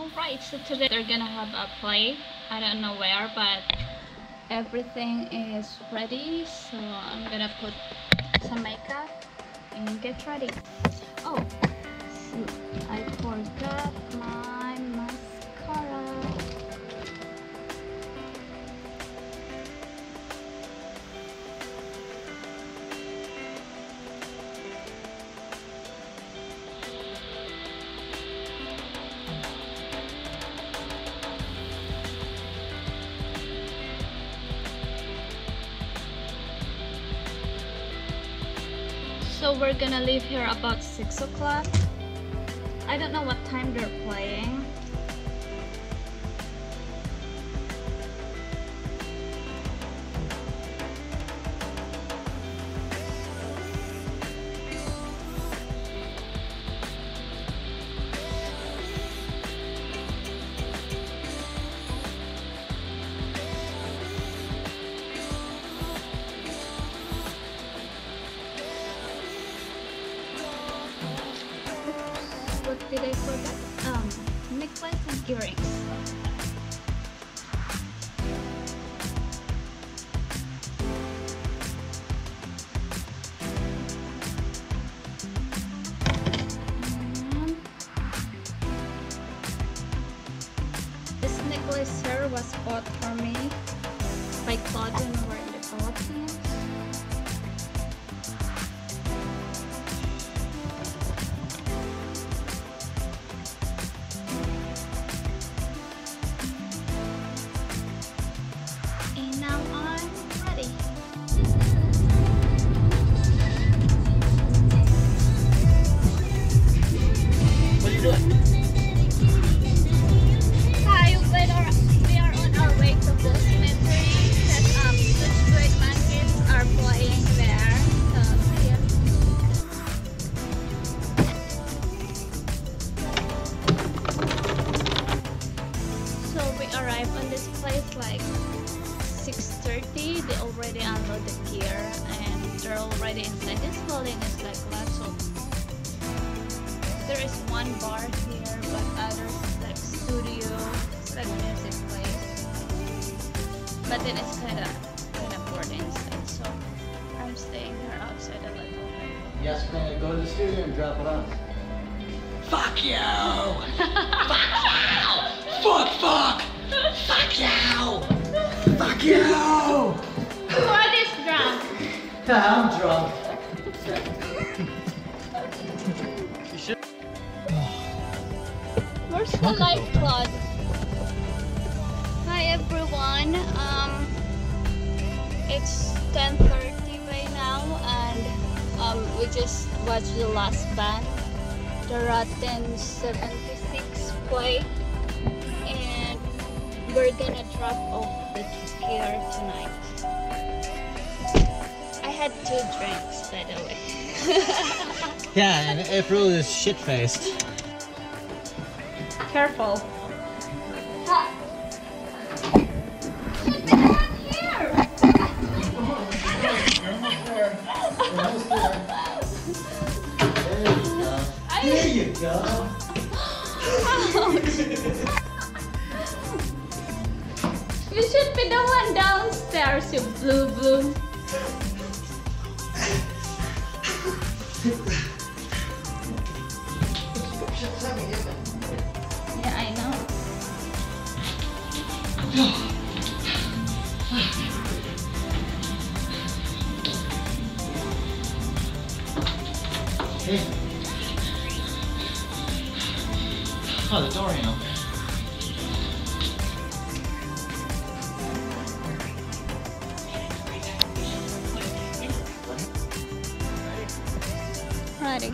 Alright, so today they're gonna have a play. I don't know where, but everything is ready. So I'm gonna put some makeup and get ready. Oh, shoot, I forgot my mascara. So we're gonna leave here about 6 o'clock. I don't know what time they're playing. What did I forget? Necklace and earrings. This necklace here was bought for me by Claudia when we were in the Philippines. Hi, we are on our way to Bos Meadery that Switchblade Monkeys are playing there. So we arrived on this place like 6:30. They already unloaded the gear and they're already inside. This building is like lots of. There is one bar here, but others like studio, it's like music place. But then it's kind of boring inside, so I'm staying here outside a little bit. Yes, man. Go to the studio and drop it off. Fuck you! Fuck you! Fuck! Fuck you! Fuck you! What is drunk? I'm drunk. Where's the lifeblood? Hi everyone. It's 10:30 by now, and we just watched the last band, the Rotten 76 play, and we're gonna drop off the gear tonight. I had 2 drinks, by the way. Yeah, and April is shit-faced. Careful. Ha. Should be down here. There you go. Ouch. You should be the one downstairs, you blue. Yeah, I know. Hey. Oh, the door ain't open. Ready.